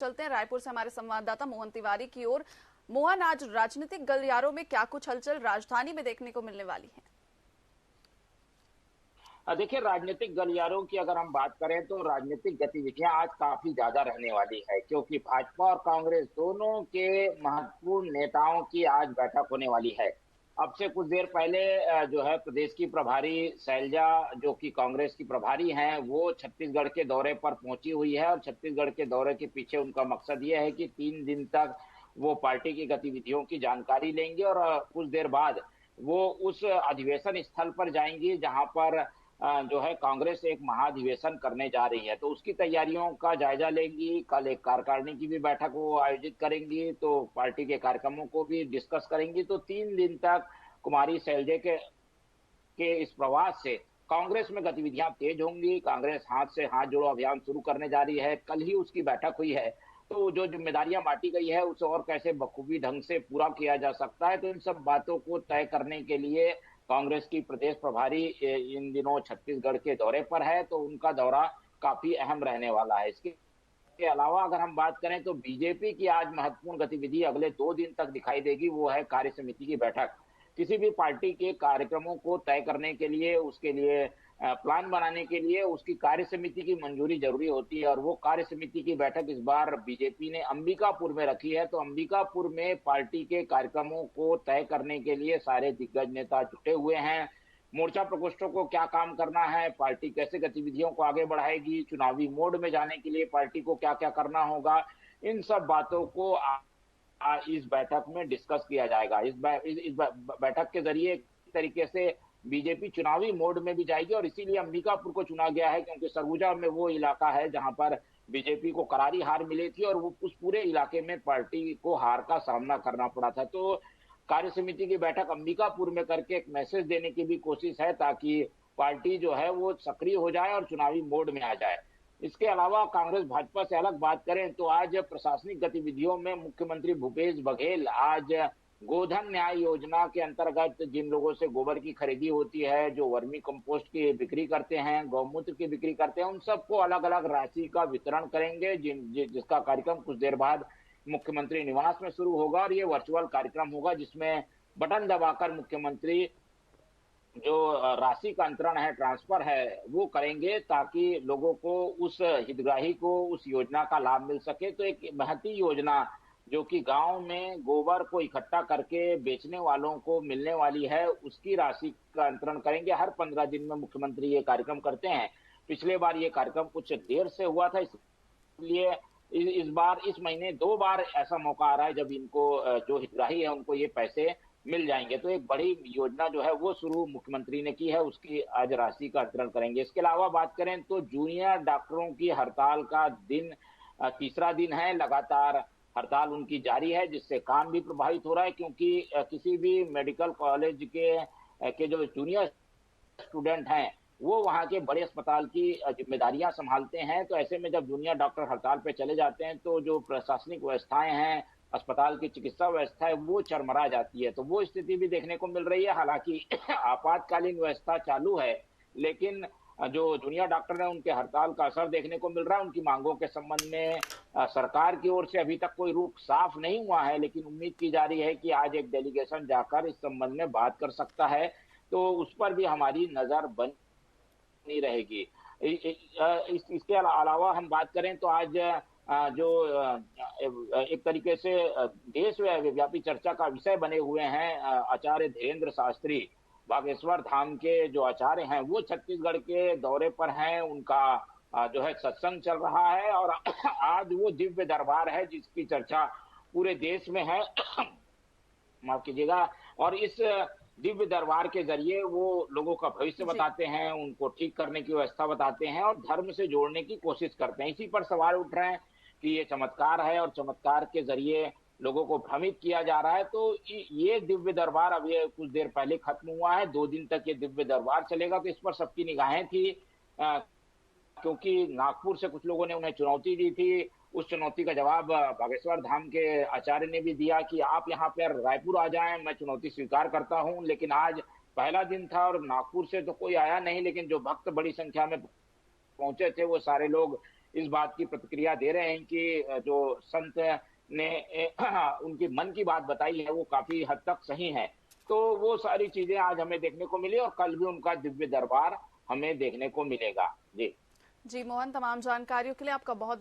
चलते हैं रायपुर से हमारे संवाददाता मोहन तिवारी की ओर। मोहन, आज राजनीतिक गलियारों में क्या कुछ हलचल राजधानी में देखने को मिलने वाली है? देखिए, राजनीतिक गलियारों की अगर हम बात करें तो राजनीतिक गतिविधियां आज काफी ज्यादा रहने वाली है, क्योंकि भाजपा और कांग्रेस दोनों के महत्वपूर्ण नेताओं की आज बैठक होने वाली है। अब से कुछ देर पहले जो है प्रदेश की प्रभारी शैलजा, जो कि कांग्रेस की प्रभारी हैं, वो छत्तीसगढ़ के दौरे पर पहुंची हुई है। और छत्तीसगढ़ के दौरे के पीछे उनका मकसद ये है कि 3 दिन तक वो पार्टी की गतिविधियों की जानकारी लेंगे और कुछ देर बाद वो उस अधिवेशन स्थल पर जाएंगी जहां पर जो है कांग्रेस एक महाधिवेशन करने जा रही है। तो उसकी तैयारियों का जायजा लेंगी। कल एक कार्यकारिणी की भी बैठक वो आयोजित करेंगी, तो पार्टी के कार्यक्रमों को भी डिस्कस करेंगी। तो 3 दिन तक कुमारी शैलजा के इस प्रवास से कांग्रेस में गतिविधियां तेज होंगी। कांग्रेस हाथ से हाथ जोड़ो अभियान शुरू करने जा रही है। कल ही उसकी बैठक हुई है, तो जो जिम्मेदारियां बांटी गई है उसे और कैसे बखूबी ढंग से पूरा किया जा सकता है, तो इन सब बातों को तय करने के लिए कांग्रेस की प्रदेश प्रभारी इन दिनों छत्तीसगढ़ के दौरे पर है। तो उनका दौरा काफी अहम रहने वाला है। इसके अलावा अगर हम बात करें तो बीजेपी की आज महत्वपूर्ण गतिविधि अगले 2 दिन तक दिखाई देगी, वो है कार्य समिति की बैठक। किसी भी पार्टी के कार्यक्रमों को तय करने के लिए, उसके लिए प्लान बनाने के लिए उसकी कार्य समिति की मंजूरी जरूरी होती है। और वो कार्य समिति की बैठक इस बार बीजेपी ने अंबिकापुर में रखी है। तो अंबिकापुर में पार्टी के कार्यक्रमों को तय करने के लिए सारे दिग्गज नेता जुटे हुए हैं। मोर्चा प्रकोष्ठों को क्या काम करना है, पार्टी कैसे गतिविधियों को आगे बढ़ाएगी, चुनावी मोड में जाने के लिए पार्टी को क्या क्या करना होगा, इन सब बातों को इस बैठक में डिस्कस किया जाएगा। इस बैठक के जरिए एक तरीके से बीजेपी चुनावी मोड में भी जाएगी। और इसीलिए अंबिकापुर को चुना गया है, क्योंकि सरगुजा में वो इलाका है जहां पर बीजेपी को करारी हार मिली थी और वो उस पूरे इलाके में पार्टी को हार का सामना करना पड़ा था। तो कार्य समिति की बैठक अंबिकापुर में करके एक मैसेज देने की भी कोशिश है, ताकि पार्टी जो है वो सक्रिय हो जाए और चुनावी मोड में आ जाए। इसके अलावा कांग्रेस भाजपा से अलग बात करें तो आज प्रशासनिक गतिविधियों में मुख्यमंत्री भूपेश बघेल आज गोधन न्याय योजना के अंतर्गत जिन लोगों से गोबर की खरीदी होती है, जो वर्मी कंपोस्ट की बिक्री करते हैं, गौमूत्र की बिक्री करते हैं, उन सबको अलग अलग राशि का वितरण करेंगे, जिसका कार्यक्रम कुछ देर बाद मुख्यमंत्री निवास में शुरू होगा। और ये वर्चुअल कार्यक्रम होगा, जिसमें बटन दबाकर मुख्यमंत्री जो राशि का अंतरण है, ट्रांसफर है, वो करेंगे, ताकि लोगों को, उस हितग्राही को उस योजना का लाभ मिल सके। तो एक महती योजना जो कि गांव में गोबर को इकट्ठा करके बेचने वालों को मिलने वाली है, उसकी राशि का अंतरण करेंगे। हर 15 दिन में मुख्यमंत्री ये कार्यक्रम करते हैं। पिछले बार ये कार्यक्रम कुछ देर से हुआ था, इसलिए इस बार इस महीने 2 बार ऐसा मौका आ रहा है जब इनको, जो हितग्राही है, उनको ये पैसे मिल जाएंगे। तो एक बड़ी योजना जो है वो शुरू मुख्यमंत्री ने की है, उसकी आज राशि का अंतरण करेंगे। इसके अलावा बात करें तो जूनियर डॉक्टरों की हड़ताल का दिन तीसरा दिन है। लगातार हड़ताल उनकी जारी है, जिससे काम भी प्रभावित हो रहा है, क्योंकि किसी भी मेडिकल कॉलेज के जो जूनियर स्टूडेंट हैं वो वहां के बड़े अस्पताल की जिम्मेदारियां संभालते हैं। तो ऐसे में जब जूनियर डॉक्टर हड़ताल पे चले जाते हैं तो जो प्रशासनिक व्यवस्थाएं हैं, अस्पताल की चिकित्सा व्यवस्था है, वो चरमरा जाती है। तो वो स्थिति भी देखने को मिल रही है। हालांकि आपातकालीन व्यवस्था चालू है, लेकिन जो जूनियर डॉक्टर है उनके हड़ताल का असर देखने को मिल रहा है। उनकी मांगों के संबंध में सरकार की ओर से अभी तक कोई रुख साफ नहीं हुआ है, लेकिन उम्मीद की जा रही है कि आज एक डेलीगेशन जाकर इस संबंध में बात कर सकता है। तो उस पर भी हमारी नजर बनी रहेगी। इसके अलावा हम बात करें तो आज जो एक तरीके से देश व्यापी चर्चा का विषय बने हुए हैं, आचार्य धीरेन्द्र शास्त्री, बागेश्वर धाम के जो आचार्य हैं, वो छत्तीसगढ़ के दौरे पर हैं। उनका जो है सत्संग चल रहा है और आज वो दिव्य दरबार है जिसकी चर्चा पूरे देश में है। माफ कीजिएगा। और इस दिव्य दरबार के जरिए वो लोगों का भविष्य बताते हैं, उनको ठीक करने की व्यवस्था बताते हैं और धर्म से जोड़ने की कोशिश करते हैं। इसी पर सवाल उठ रहे हैं कि ये चमत्कार है और चमत्कार के जरिए लोगों को भ्रमित किया जा रहा है। तो ये दिव्य दरबार अब ये कुछ देर पहले खत्म हुआ है। 2 दिन तक ये दिव्य दरबार चलेगा। तो इस पर सबकी निगाहें थी, क्योंकि नागपुर से कुछ लोगों ने उन्हें चुनौती दी थी। उस चुनौती का जवाब बागेश्वर धाम के आचार्य ने भी दिया कि आप यहाँ पर रायपुर आ जाएं, मैं चुनौती स्वीकार करता हूँ। लेकिन आज पहला दिन था और नागपुर से तो कोई आया नहीं, लेकिन जो भक्त बड़ी संख्या में पहुंचे थे वो सारे लोग इस बात की प्रतिक्रिया दे रहे हैं कि जो संत ने उनकी मन की बात बताई है वो काफी हद तक सही है। तो वो सारी चीजें आज हमें देखने को मिली और कल भी उनका दिव्य दरबार हमें देखने को मिलेगा। जी जी मोहन, तमाम जानकारियों के लिए आपका बहुत बहुत